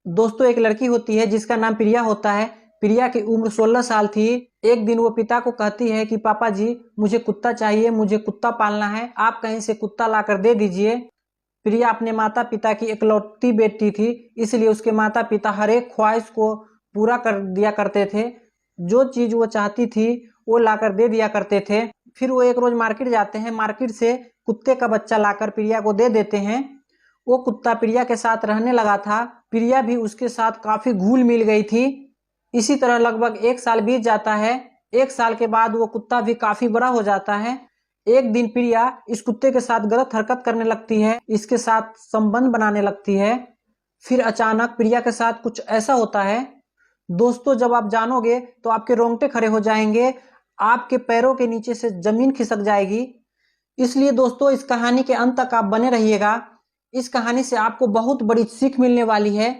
दोस्तों एक लड़की होती है जिसका नाम प्रिया होता है। प्रिया की उम्र 16 साल थी। एक दिन वो पिता को कहती है कि पापा जी मुझे कुत्ता चाहिए, मुझे कुत्ता पालना है, आप कहीं से कुत्ता लाकर दे दीजिए। प्रिया अपने माता पिता की इकलौती बेटी थी, इसलिए उसके माता पिता हर एक ख्वाहिश को पूरा कर दिया करते थे। जो चीज़ वो चाहती थी वो लाकर दे दिया करते थे। फिर वो एक रोज मार्केट जाते हैं, मार्केट से कुत्ते का बच्चा लाकर प्रिया को दे देते हैं। वो कुत्ता प्रिया के साथ रहने लगा था। प्रिया भी उसके साथ काफी घुल मिल गई थी। इसी तरह लगभग 1 साल बीत जाता है। 1 साल के बाद वो कुत्ता भी काफी बड़ा हो जाता है। एक दिन प्रिया इस कुत्ते के साथ गलत हरकत करने लगती है, इसके साथ संबंध बनाने लगती है। फिर अचानक प्रिया के साथ कुछ ऐसा होता है दोस्तों, जब आप जानोगे तो आपके रोंगटे खड़े हो जाएंगे, आपके पैरों के नीचे से जमीन खिसक जाएगी। इसलिए दोस्तों इस कहानी के अंत तक आप बने रहिएगा। इस कहानी से आपको बहुत बड़ी सीख मिलने वाली है।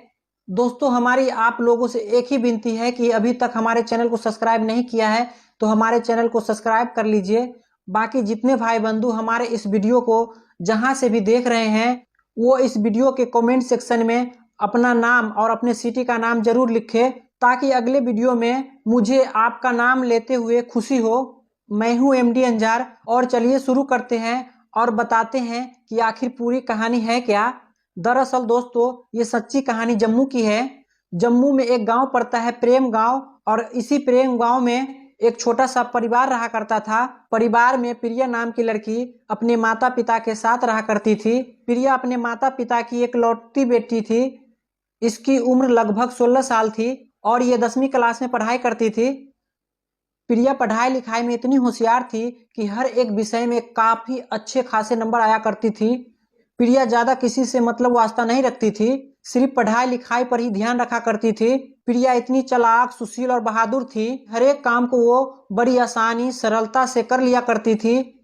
दोस्तों हमारी आप लोगों से एक ही विनती है कि अभी तक हमारे चैनल को सब्सक्राइब नहीं किया है तो हमारे चैनल को सब्सक्राइब कर लीजिए। बाकी जितने भाई बंधु हमारे इस वीडियो को जहां से भी देख रहे हैं वो इस वीडियो के कमेंट सेक्शन में अपना नाम और अपने सिटी का नाम जरूर लिखें, ताकि अगले वीडियो में मुझे आपका नाम लेते हुए खुशी हो। मैं हूं एमडी अंजार और चलिए शुरू करते हैं और बताते हैं कि आखिर पूरी कहानी है क्या। दरअसल दोस्तों ये सच्ची कहानी जम्मू की है। जम्मू में एक गांव पड़ता है प्रेम गांव, और इसी प्रेम गांव में एक छोटा सा परिवार रहा करता था। परिवार में प्रिया नाम की लड़की अपने माता पिता के साथ रहा करती थी। प्रिया अपने माता पिता की एक लौटती बेटी थी। इसकी उम्र लगभग 16 साल थी और ये 10वीं क्लास में पढ़ाई करती थी। प्रिया पढ़ाई लिखाई में इतनी होशियार थी कि हर एक विषय में काफी अच्छे खासे नंबर आया करती थी। प्रिया ज्यादा किसी से मतलब वास्ता नहीं रखती थी, सिर्फ पढ़ाई लिखाई पर ही ध्यान रखा करती थी। प्रिया इतनी चालाक, सुशील और बहादुर थी, हर एक काम को वो बड़ी आसानी सरलता से कर लिया करती थी।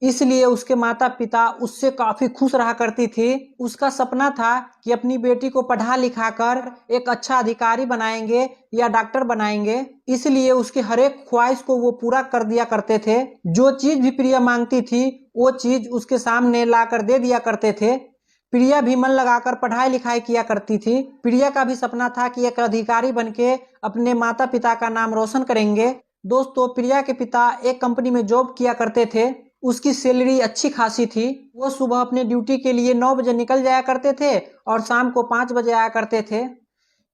इसलिए उसके माता पिता उससे काफी खुश रहा करती थी। उसका सपना था कि अपनी बेटी को पढ़ा लिखा कर एक अच्छा अधिकारी बनाएंगे या डॉक्टर बनाएंगे। इसलिए उसकी हर एक ख्वाहिश को वो पूरा कर दिया करते थे। जो चीज भी प्रिया मांगती थी वो चीज उसके सामने लाकर दे दिया करते थे। प्रिया भी मन लगाकर पढ़ाई लिखाई किया करती थी। प्रिया का भी सपना था कि एक अधिकारी बनके अपने माता पिता का नाम रोशन करेंगे। दोस्तों प्रिया के पिता एक कंपनी में जॉब किया करते थे। उसकी सैलरी अच्छी खासी थी। वो सुबह अपने ड्यूटी के लिए 9 बजे निकल जाया करते थे और शाम को 5 बजे आया करते थे।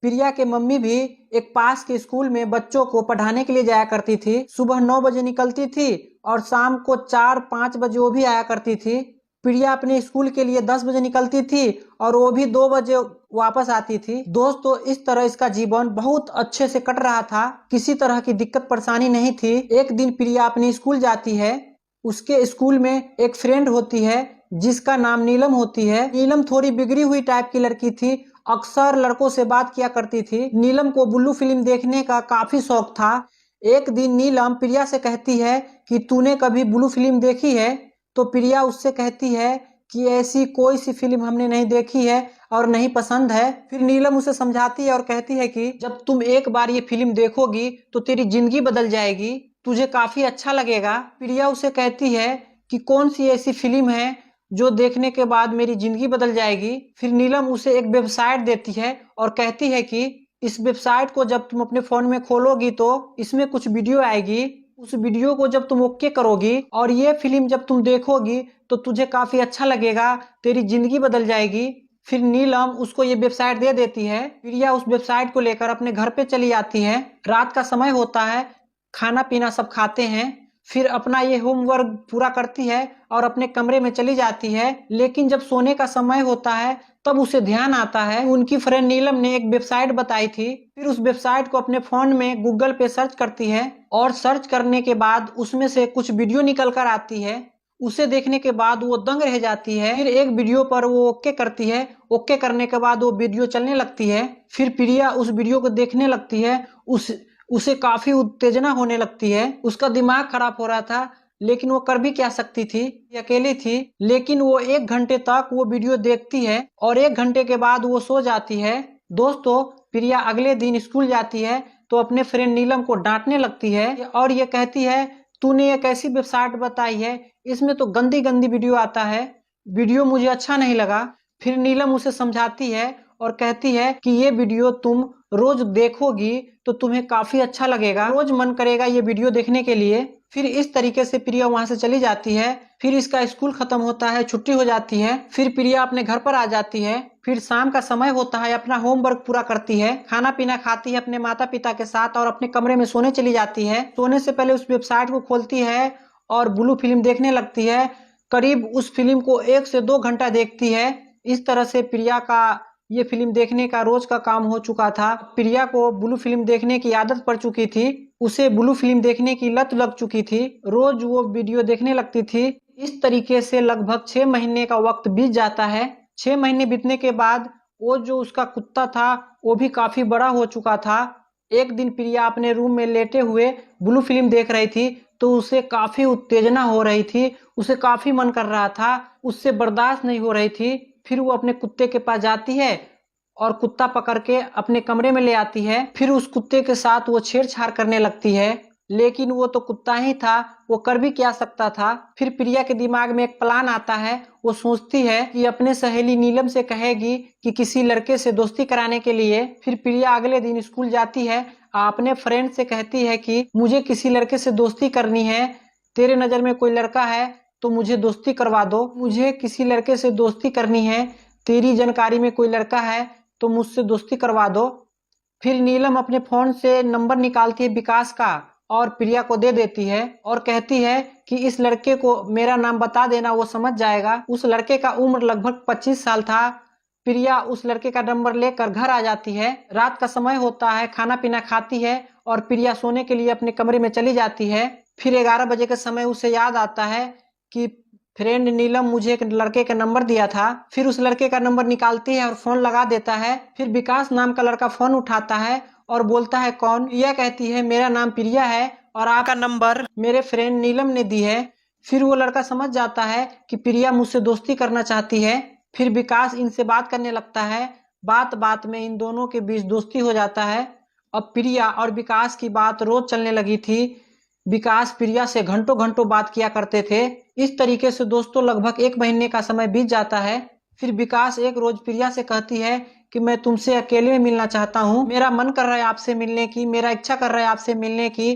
प्रिया के मम्मी भी एक पास के स्कूल में बच्चों को पढ़ाने के लिए जाया करती थी। सुबह 9 बजे निकलती थी और शाम को 4-5 बजे वो भी आया करती थी। प्रिया अपने स्कूल के लिए 10 बजे निकलती थी और वो भी 2 बजे वापस आती थी। दोस्तों इस तरह इसका जीवन बहुत अच्छे से कट रहा था, किसी तरह की दिक्कत परेशानी नहीं थी। एक दिन प्रिया अपनी स्कूल जाती है। उसके स्कूल में एक फ्रेंड होती है जिसका नाम नीलम होती है। नीलम थोड़ी बिगड़ी हुई टाइप की लड़की थी, अक्सर लड़कों से बात किया करती थी। नीलम को ब्लू फिल्म देखने का काफी शौक था। एक दिन नीलम प्रिया से कहती है कि तूने कभी ब्लू फिल्म देखी है? तो प्रिया उससे कहती है कि ऐसी कोई सी फिल्म हमने नहीं देखी है और नहीं पसंद है। फिर नीलम उसे समझाती है और कहती है कि जब तुम एक बार ये फिल्म देखोगी तो तेरी जिंदगी बदल जाएगी, तुझे काफी अच्छा लगेगा। प्रिया उसे कहती है कि कौन सी ऐसी फिल्म है जो देखने के बाद मेरी जिंदगी बदल जाएगी। फिर नीलम उसे एक वेबसाइट देती है और कहती है कि इस वेबसाइट को जब तुम अपने फोन में खोलोगी तो इसमें कुछ वीडियो आएगी। उस वीडियो को जब तुम ओके करोगी और ये फिल्म जब तुम देखोगी तो तुझे काफी अच्छा लगेगा, तेरी जिंदगी बदल जाएगी। फिर नीलम उसको ये वेबसाइट दे देती है। प्रिया उस वेबसाइट को लेकर अपने घर पे चली आती है। रात का समय होता है, खाना पीना सब खाते हैं। फिर अपना ये होमवर्क पूरा करती है और अपने कमरे में चली जाती है। लेकिन जब सोने का समय होता है तब उसे ध्यान आता है उनकी फ्रेंड नीलम ने एक वेबसाइट बताई थी। फिर उस वेबसाइट को अपने फोन में गूगल पे सर्च करती है और सर्च करने के बाद उसमें से कुछ वीडियो निकल कर आती है। उसे देखने के बाद वो दंग रह जाती है। फिर एक वीडियो पर वो ओके करती है। ओके करने के बाद वो वीडियो चलने लगती है। फिर प्रिया उस वीडियो को देखने लगती है। उसे काफी उत्तेजना होने लगती है। उसका दिमाग खराब हो रहा था, लेकिन वो कर भी क्या सकती थी, अकेली थी। लेकिन वो 1 घंटे तक वो वीडियो देखती है और 1 घंटे के बाद वो सो जाती है। दोस्तों प्रिया अगले दिन स्कूल जाती है तो अपने फ्रेंड नीलम को डांटने लगती है और ये कहती है तूने एक ऐसी वेबसाइट बताई है, इसमें तो गंदी गंदी वीडियो आता है, वीडियो मुझे अच्छा नहीं लगा। फिर नीलम उसे समझाती है और कहती है कि ये वीडियो तुम रोज देखोगी तो तुम्हें काफी अच्छा लगेगा, रोज मन करेगा ये वीडियो देखने के लिए। फिर इस तरीके से प्रिया वहां से चली जाती है। फिर इसका स्कूल खत्म होता है, छुट्टी हो जाती है। फिर प्रिया अपने घर पर आ जाती है। फिर शाम का समय होता है, अपना होमवर्क पूरा करती है, खाना पीना खाती है अपने माता पिता के साथ और अपने कमरे में सोने चली जाती है। सोने से पहले उस वेबसाइट को खोलती है और ब्लू फिल्म देखने लगती है। करीब उस फिल्म को 1 से 2 घंटा देखती है। इस तरह से प्रिया का ये फिल्म देखने का रोज का काम हो चुका था। प्रिया को ब्लू फिल्म देखने की आदत पड़ चुकी थी, उसे ब्लू फिल्म देखने की लत लग चुकी थी, रोज वो वीडियो देखने लगती थी। इस तरीके से लगभग 6 महीने का वक्त बीत जाता है। 6 महीने बीतने के बाद वो जो उसका कुत्ता था वो भी काफी बड़ा हो चुका था। एक दिन प्रिया अपने रूम में लेटे हुए ब्लू फिल्म देख रही थी तो उसे काफी उत्तेजना हो रही थी, उसे काफी मन कर रहा था, उससे बर्दाश्त नहीं हो रही थी। फिर वो अपने कुत्ते के पास जाती है और कुत्ता पकड़ के अपने कमरे में ले आती है। फिर उस कुत्ते के साथ वो छेड़छाड़ करने लगती है, लेकिन वो तो कुत्ता ही था, वो कर भी क्या सकता था। फिर प्रिया के दिमाग में एक प्लान आता है। वो सोचती है कि अपने सहेली नीलम से कहेगी कि किसी लड़के से दोस्ती कराने के लिए। फिर प्रिया अगले दिन स्कूल जाती है, अपने फ्रेंड से कहती है कि मुझे किसी लड़के से दोस्ती करनी है, तेरे नजर में कोई लड़का है तो मुझे दोस्ती करवा दो, मुझे किसी लड़के से दोस्ती करनी है, तेरी जानकारी में कोई लड़का है तो मुझसे दोस्ती करवा दो। फिर नीलम अपने फोन से नंबर निकालती है विकास का और प्रिया को दे देती है और कहती है कि इस लड़के को मेरा नाम बता देना, वो समझ जाएगा। उस लड़के का उम्र लगभग 25 साल था। प्रिया उस लड़के का नंबर लेकर घर आ जाती है। रात का समय होता है, खाना पीना खाती है और प्रिया सोने के लिए अपने कमरे में चली जाती है। फिर 11 बजे के समय उसे याद आता है कि फ्रेंड नीलम मुझे एक लड़के का नंबर दिया था। फिर उस लड़के का नंबर निकालती है और फोन लगा देता है। फिर विकास नाम का लड़का फोन उठाता है और बोलता है कौन। प्रिया कहती है मेरा नाम प्रिया है और आपका नंबर मेरे फ्रेंड नीलम ने दी है। फिर वो लड़का समझ जाता है कि प्रिया मुझसे दोस्ती करना चाहती है। फिर विकास इनसे बात करने लगता है। बात बात में इन दोनों के बीच दोस्ती हो जाता है। अब प्रिया और विकास की बात रोज चलने लगी थी। विकास प्रिया से घंटों घंटों बात किया करते थे। इस तरीके से दोस्तों लगभग 1 महीने का समय बीत जाता है। फिर विकास एक रोज प्रिया से कहती है कि मैं तुमसे अकेले में मिलना चाहता हूँ, मेरा मन कर रहा है आपसे मिलने की, मेरा इच्छा कर रहा है आपसे मिलने की।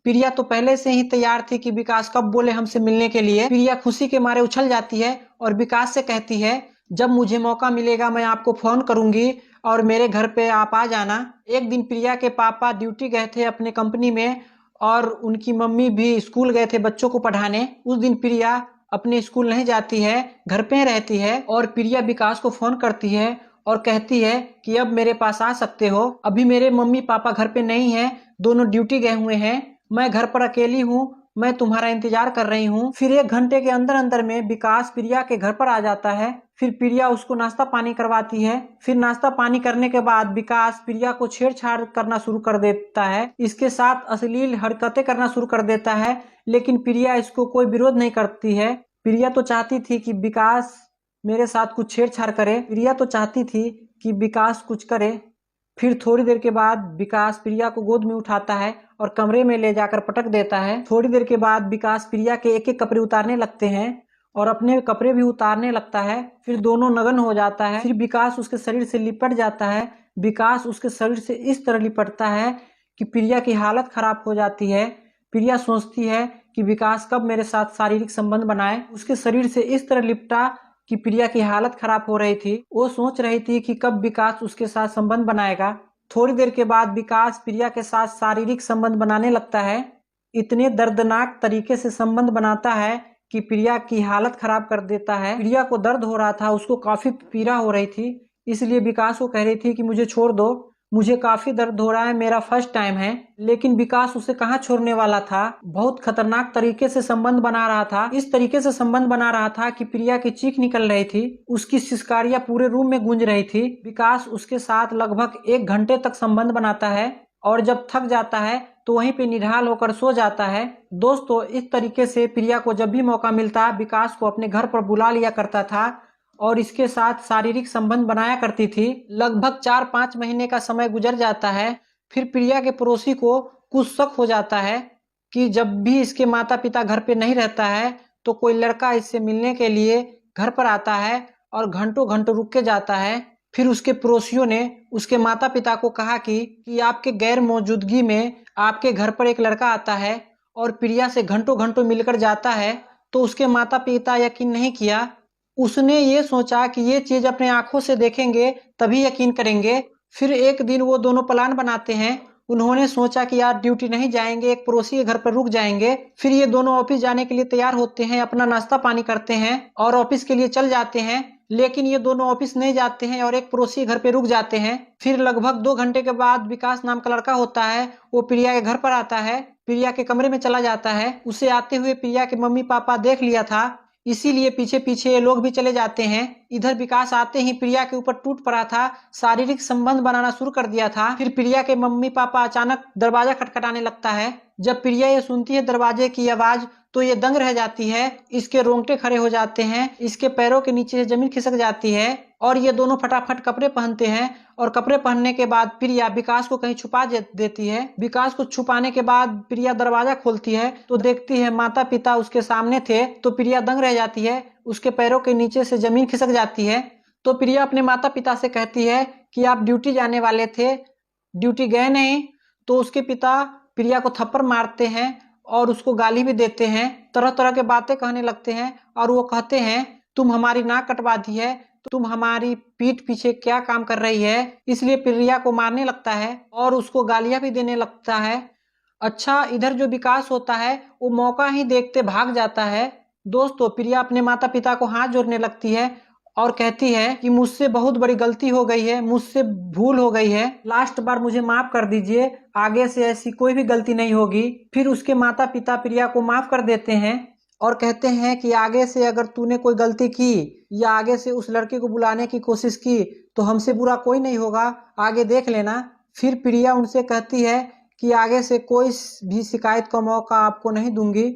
प्रिया तो पहले से ही तैयार थी कि विकास कब बोले हमसे मिलने के लिए। प्रिया खुशी के मारे उछल जाती है और विकास से कहती है जब मुझे मौका मिलेगा मैं आपको फोन करूंगी और मेरे घर पे आप आ जाना। एक दिन प्रिया के पापा ड्यूटी गए थे अपने कंपनी में और उनकी मम्मी भी स्कूल गए थे बच्चों को पढ़ाने। उस दिन प्रिया अपने स्कूल नहीं जाती है, घर पे रहती है और प्रिया विकास को फोन करती है और कहती है कि अब मेरे पास आ सकते हो, अभी मेरे मम्मी पापा घर पे नहीं है, दोनों ड्यूटी गए हुए हैं, मैं घर पर अकेली हूँ, मैं तुम्हारा इंतजार कर रही हूँ। फिर 1 घंटे के अंदर अंदर में विकास प्रिया के घर पर आ जाता है। फिर प्रिया उसको नाश्ता पानी करवाती है। फिर नाश्ता पानी करने के बाद विकास प्रिया को छेड़छाड़ करना शुरू कर देता है, इसके साथ अश्लील हरकतें करना शुरू कर देता है, लेकिन प्रिया इसको कोई विरोध नहीं करती है। प्रिया तो चाहती थी कि विकास मेरे साथ कुछ छेड़छाड़ करे, प्रिया तो चाहती थी कि विकास कुछ करे। फिर थोड़ी देर के बाद विकास प्रिया को गोद में उठाता है और कमरे में ले जाकर पटक देता है। थोड़ी देर के बाद विकास प्रिया के एक एक कपड़े उतारने लगते हैं और अपने कपड़े भी उतारने लगता है। फिर दोनों नग्न हो जाता है। फिर विकास उसके शरीर से लिपट जाता है। विकास उसके शरीर से इस तरह लिपटता है कि प्रिया की हालत खराब हो जाती है। प्रिया सोचती है कि विकास कब मेरे साथ शारीरिक संबंध बनाए। उसके शरीर से इस तरह लिपटा कि प्रिया की हालत खराब हो रही थी। वो सोच रही थी कि कब विकास उसके साथ संबंध बनाएगा। थोड़ी देर के बाद विकास प्रिया के साथ शारीरिक संबंध बनाने लगता है। इतने दर्दनाक तरीके से संबंध बनाता है कि प्रिया की हालत खराब कर देता है। प्रिया को दर्द हो रहा था, उसको काफी पीड़ा हो रही थी, इसलिए विकास को कह रही थी कि मुझे छोड़ दो, मुझे काफी दर्द हो रहा है, मेरा फर्स्ट टाइम है। लेकिन विकास उसे कहाँ छोड़ने वाला था, बहुत खतरनाक तरीके से संबंध बना रहा था। इस तरीके से संबंध बना रहा था कि प्रिया की चीख निकल रही थी, उसकी सिसकारियां पूरे रूम में गूंज रही थी। विकास उसके साथ लगभग 1 घंटे तक संबंध बनाता है और जब थक जाता है तो वहीं पे निढाल होकर सो जाता है। दोस्तों इस तरीके से प्रिया को जब भी मौका मिलता विकास को अपने घर पर बुला लिया करता था और इसके साथ शारीरिक संबंध बनाया करती थी। लगभग 4-5 महीने का समय गुजर जाता है। फिर प्रिया के पड़ोसी को कुछ शक हो जाता है कि जब भी इसके माता पिता घर पे नहीं रहता है तो कोई लड़का इससे मिलने के लिए घर पर आता है और घंटों घंटों रुक के जाता है। फिर उसके पड़ोसियों ने उसके माता पिता को कहा कि आपके गैर मौजूदगी में आपके घर पर एक लड़का आता है और प्रिया से घंटों घंटों मिलकर जाता है। तो उसके माता पिता यकीन नहीं किया। उसने ये सोचा कि ये चीज अपने आंखों से देखेंगे तभी यकीन करेंगे। फिर एक दिन वो दोनों प्लान बनाते हैं। उन्होंने सोचा कि यार ड्यूटी नहीं जाएंगे, एक पड़ोसी के घर पर रुक जाएंगे। फिर ये दोनों ऑफिस जाने के लिए तैयार होते हैं, अपना नाश्ता पानी करते हैं और ऑफिस के लिए चल जाते हैं। लेकिन ये दोनों ऑफिस नहीं जाते हैं और एक पड़ोसी घर पे रुक जाते हैं। फिर लगभग 2 घंटे के बाद विकास नाम का लड़का होता है, वो प्रिया के घर पर आता है, प्रिया के कमरे में चला जाता है। उसे आते हुए प्रिया के मम्मी पापा देख लिया था, इसीलिए पीछे पीछे ये लोग भी चले जाते हैं। इधर विकास आते ही प्रिया के ऊपर टूट पड़ा था, शारीरिक संबंध बनाना शुरू कर दिया था। फिर प्रिया के मम्मी पापा अचानक दरवाजा खटखटाने लगता है। जब प्रिया ये सुनती है दरवाजे की आवाज तो ये दंग रह जाती है, इसके रोंगटे खड़े हो जाते हैं, इसके पैरों के नीचे से जमीन खिसक जाती है और ये दोनों फटाफट कपड़े पहनते हैं। और कपड़े पहनने के बाद प्रिया विकास को कहीं छुपा देती है। विकास को छुपाने के बाद प्रिया दरवाजा खोलती है तो देखती है माता पिता उसके सामने थे। तो प्रिया दंग रह जाती है, उसके पैरों के नीचे से जमीन खिसक जाती है। तो प्रिया अपने माता पिता से कहती है कि आप ड्यूटी जाने वाले थे, ड्यूटी गए नहीं। तो उसके पिता प्रिया को थप्पड़ मारते हैं और उसको गाली भी देते हैं, तरह तरह के बातें कहने लगते हैं और वो कहते हैं तुम हमारी नाक कटवा दी है, तुम हमारी पीठ पीछे क्या काम कर रही है। इसलिए प्रिया को मारने लगता है और उसको गालियां भी देने लगता है। अच्छा, इधर जो विकास होता है वो मौका ही देखते भाग जाता है। दोस्तों, प्रिया अपने माता पिता को हाथ जोड़ने लगती है और कहती है कि मुझसे बहुत बड़ी गलती हो गई है, मुझसे भूल हो गई है, लास्ट बार मुझे माफ कर दीजिए, आगे से ऐसी कोई भी गलती नहीं होगी। फिर उसके माता पिता प्रिया को माफ कर देते हैं और कहते हैं कि आगे से अगर तूने कोई गलती की या आगे से उस लड़के को बुलाने की कोशिश की तो हमसे बुरा कोई नहीं होगा, आगे देख लेना। फिर प्रिया उनसे कहती है कि आगे से कोई भी शिकायत का मौका आपको नहीं दूंगी।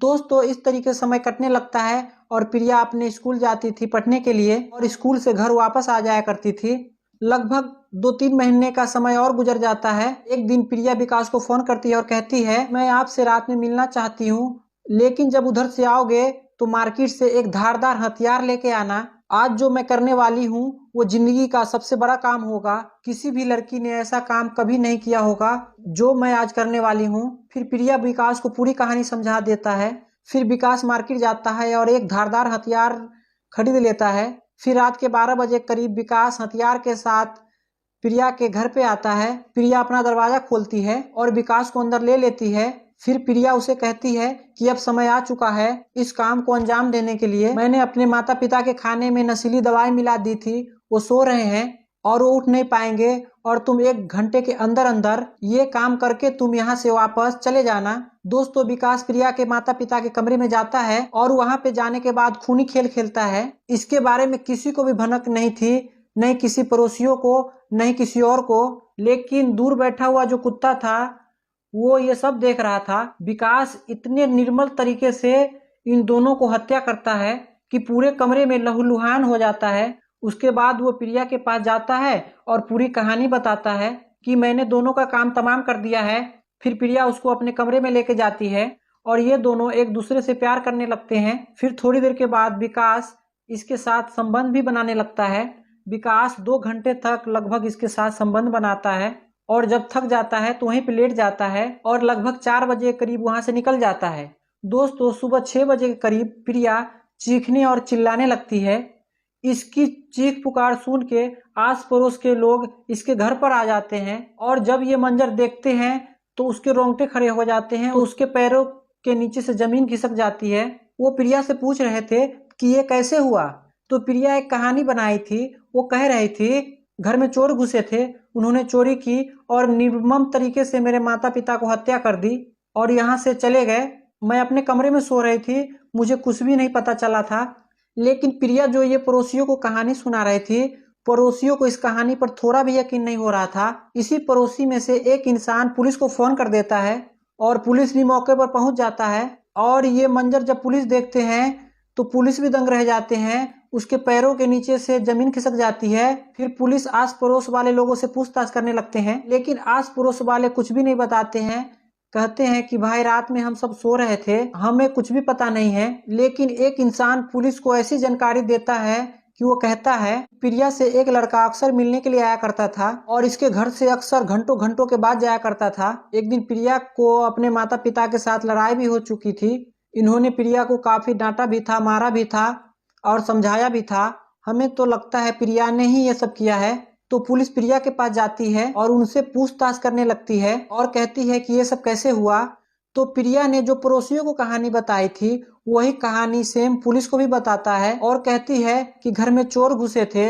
दोस्तों, इस तरीके समय कटने लगता है और प्रिया अपने स्कूल जाती थी पढ़ने के लिए और स्कूल से घर वापस आ जाया करती थी। लगभग 2-3 महीने का समय और गुजर जाता है। एक दिन प्रिया विकास को फोन करती है और कहती है मैं आपसे रात में मिलना चाहती हूँ, लेकिन जब उधर से आओगे तो मार्केट से एक धारदार हथियार लेके आना। आज जो मैं करने वाली हूँ वो जिंदगी का सबसे बड़ा काम होगा, किसी भी लड़की ने ऐसा काम कभी नहीं किया होगा जो मैं आज करने वाली हूँ। फिर प्रिया विकास को पूरी कहानी समझा देता है। फिर विकास मार्केट जाता है और एक धारदार हथियार खरीद लेता है। फिर रात के 12 बजे करीब विकास हथियार के साथ प्रिया के घर पे आता है। प्रिया अपना दरवाजा खोलती है और विकास को अंदर ले लेती है। फिर प्रिया उसे कहती है कि अब समय आ चुका है इस काम को अंजाम देने के लिए। मैंने अपने माता पिता के खाने में नशीली दवाई मिला दी थी, वो सो रहे हैं और वो उठ नहीं पाएंगे और तुम 1 घंटे के अंदर अंदर ये काम करके तुम यहाँ से वापस चले जाना। दोस्तों, विकास प्रिया के माता पिता के कमरे में जाता है और वहाँ पे जाने के बाद खूनी खेल खेलता है। इसके बारे में किसी को भी भनक नहीं थी, नहीं किसी पड़ोसियों को, नहीं किसी और को। लेकिन दूर बैठा हुआ जो कुत्ता था वो ये सब देख रहा था। विकास इतने निर्मल तरीके से इन दोनों को हत्या करता है कि पूरे कमरे में लहूलुहान हो जाता है। उसके बाद वो प्रिया के पास जाता है और पूरी कहानी बताता है कि मैंने दोनों का काम तमाम कर दिया है। फिर प्रिया उसको अपने कमरे में लेके जाती है और ये दोनों एक दूसरे से प्यार करने लगते हैं। फिर थोड़ी देर के बाद विकास इसके साथ संबंध भी बनाने लगता है। विकास 2 घंटे तक लगभग इसके साथ संबंध बनाता है और जब थक जाता है तो वहीं पे लेट जाता है और लगभग 4 बजे के करीब वहां से निकल जाता है। दोस्तों, सुबह 6 बजे के करीब प्रिया चीखने और चिल्लाने लगती है। इसकी चीख पुकार सुन के आस पड़ोस के लोग इसके घर पर आ जाते हैं और जब ये मंजर देखते हैं तो उसके रोंगटे खड़े हो जाते हैं, तो उसके पैरों के नीचे से जमीन खिसक जाती है। वो प्रिया से पूछ रहे थे कि ये कैसे हुआ। तो प्रिया एक कहानी बनाई थी, वो कह रही थी घर में चोर घुसे थे, उन्होंने चोरी की और निर्मम तरीके से मेरे माता पिता को हत्या कर दी और यहाँ से चले गए। मैं अपने कमरे में सो रही थी, मुझे कुछ भी नहीं पता चला था। लेकिन प्रिया जो ये पड़ोसियों को कहानी सुना रही थी, पड़ोसियों को इस कहानी पर थोड़ा भी यकीन नहीं हो रहा था। इसी पड़ोसी में से एक इंसान पुलिस को फोन कर देता है और पुलिस भी मौके पर पहुंच जाता है और ये मंजर जब पुलिस देखते हैं तो पुलिस भी दंग रह जाते हैं, उसके पैरों के नीचे से जमीन खिसक जाती है। फिर पुलिस आस पड़ोस वाले लोगों से पूछताछ करने लगते हैं, लेकिन आस पड़ोस वाले कुछ भी नहीं बताते हैं। कहते हैं कि भाई रात में हम सब सो रहे थे, हमें कुछ भी पता नहीं है। लेकिन एक इंसान पुलिस को ऐसी जानकारी देता है कि वो कहता है प्रिया से एक लड़का अक्सर मिलने के लिए आया करता था और इसके घर से अक्सर घंटों घंटों के बाद जाया करता था। एक दिन प्रिया को अपने माता पिता के साथ लड़ाई भी हो चुकी थी। इन्होंने प्रिया को काफी डांटा भी था, मारा भी था और समझाया भी था। हमें तो लगता है प्रिया ने ही ये सब किया है। तो पुलिस प्रिया के पास जाती है और उनसे पूछताछ करने लगती है और कहती है कि ये सब कैसे हुआ। तो प्रिया ने जो पड़ोसियों को कहानी बताई थी वही कहानी सेम पुलिस को भी बताता है और कहती है कि घर में चोर घुसे थे,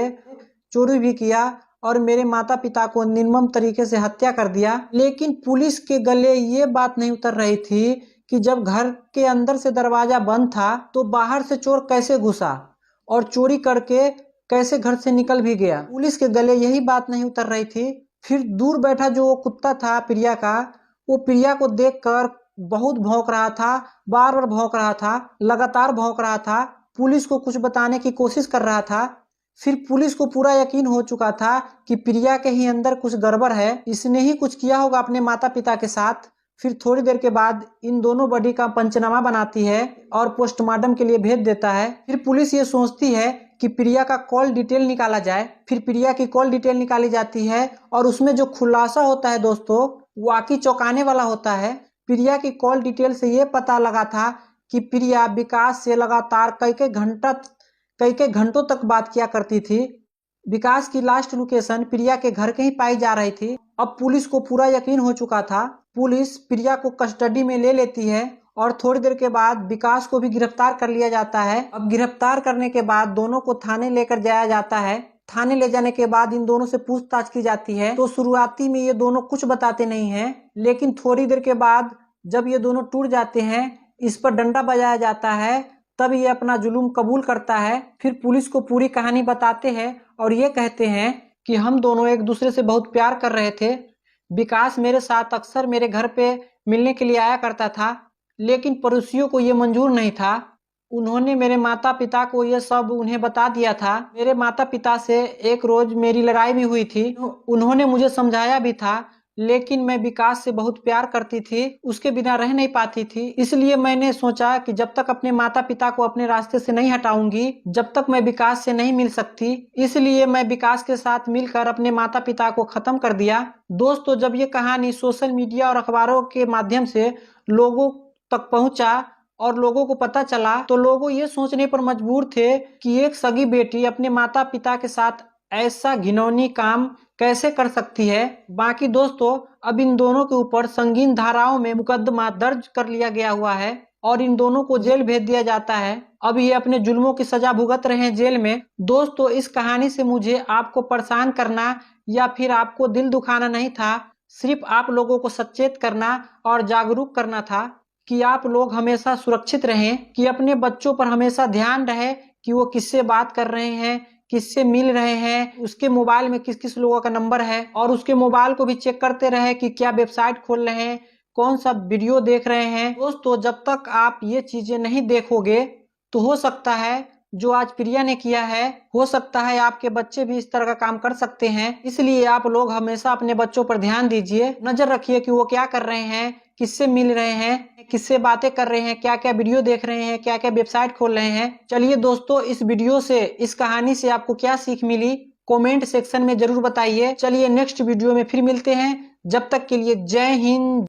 चोरी भी किया और मेरे माता पिता को निर्मम तरीके से हत्या कर दिया। लेकिन पुलिस के गले ये बात नहीं उतर रही थी कि जब घर के अंदर से दरवाजा बंद था तो बाहर से चोर कैसे घुसा और चोरी करके कैसे घर से निकल भी गया। पुलिस के गले यही बात नहीं उतर रही थी। फिर दूर बैठा जो वो कुत्ता था प्रिया का, वो प्रिया को देखकर बहुत भौंक रहा था, बार बार भौंक रहा था, लगातार भौंक रहा था, पुलिस को कुछ बताने की कोशिश कर रहा था। फिर पुलिस को पूरा यकीन हो चुका था कि प्रिया के ही अंदर कुछ गड़बड़ है, इसने ही कुछ किया होगा अपने माता पिता के साथ। फिर थोड़ी देर के बाद इन दोनों बॉडी का पंचनामा बनाती है और पोस्टमार्टम के लिए भेज देता है। फिर पुलिस ये सोचती है कि प्रिया का कॉल डिटेल निकाला जाए। फिर प्रिया की कॉल डिटेल निकाली जाती है और उसमें जो खुलासा होता है दोस्तों, वाकई चौंकाने वाला होता है। प्रिया की कॉल डिटेल से ये पता लगा था कि प्रिया विकास से लगातार कई कई घंटों तक बात किया करती थी। विकास की लास्ट लोकेशन प्रिया के घर के ही पाई जा रही थी। अब पुलिस को पूरा यकीन हो चुका था। पुलिस प्रिया को कस्टडी में ले लेती है और थोड़ी देर के बाद विकास को भी गिरफ्तार कर लिया जाता है। अब गिरफ्तार करने के बाद दोनों को थाने लेकर जाया जाता है। थाने ले जाने के बाद इन दोनों से पूछताछ की जाती है। तो शुरुआती में ये दोनों कुछ बताते नहीं हैं, लेकिन थोड़ी देर के बाद जब ये दोनों टूट जाते हैं, इस पर डंडा बजाया जाता है, तब ये अपना जुल्म कबूल करता है। फिर पुलिस को पूरी कहानी बताते हैं और ये कहते हैं कि हम दोनों एक दूसरे से बहुत प्यार कर रहे थे। विकास मेरे साथ अक्सर मेरे घर पे मिलने के लिए आया करता था, लेकिन पड़ोसियों को ये मंजूर नहीं था। उन्होंने मेरे माता पिता को ये सब उन्हें बता दिया था। मेरे माता पिता से एक रोज मेरी लड़ाई भी हुई थी। उन्होंने मुझे समझाया भी था, लेकिन मैं विकास से बहुत प्यार करती थी, उसके बिना रह नहीं पाती थी। इसलिए मैंने सोचा कि जब तक अपने माता पिता को अपने रास्ते से नहीं हटाऊंगी, जब तक मैं विकास से नहीं मिल सकती। इसलिए मैं विकास के साथ मिलकर अपने माता पिता को खत्म कर दिया। दोस्तों, जब ये कहानी सोशल मीडिया और अखबारों के माध्यम से लोगों तक पहुंचा और लोगों को पता चला, तो लोग ये सोचने पर मजबूर थे कि एक सगी बेटी अपने माता पिता के साथ ऐसा घिनौनी काम कैसे कर सकती है। बाकी दोस्तों, अब इन दोनों के ऊपर संगीन धाराओं में मुकदमा दर्ज कर लिया गया हुआ है और इन दोनों को जेल भेज दिया जाता है। अब ये अपने जुल्मों की सजा भुगत रहे हैं जेल में। दोस्तों, इस कहानी से मुझे आपको परेशान करना या फिर आपको दिल दुखाना नहीं था, सिर्फ आप लोगों को सचेत करना और जागरूक करना था कि आप लोग हमेशा सुरक्षित रहें, कि अपने बच्चों पर हमेशा ध्यान रहे कि वो किससे बात कर रहे हैं, किससे मिल रहे हैं, उसके मोबाइल में किस किस लोगों का नंबर है, और उसके मोबाइल को भी चेक करते रहे कि क्या वेबसाइट खोल रहे हैं, कौन सा वीडियो देख रहे हैं। दोस्तों, जब तक आप ये चीजें नहीं देखोगे तो हो सकता है जो आज प्रिया ने किया है, हो सकता है आपके बच्चे भी इस तरह का काम कर सकते हैं। इसलिए आप लोग हमेशा अपने बच्चों पर ध्यान दीजिए, नजर रखिए कि वो क्या कर रहे हैं, किससे मिल रहे हैं, किससे बातें कर रहे हैं, क्या क्या वीडियो देख रहे हैं, क्या क्या वेबसाइट खोल रहे हैं। चलिए दोस्तों, इस वीडियो से, इस कहानी से आपको क्या सीख मिली, कमेंट सेक्शन में जरूर बताइए। चलिए नेक्स्ट वीडियो में फिर मिलते हैं। जब तक के लिए जय हिंद।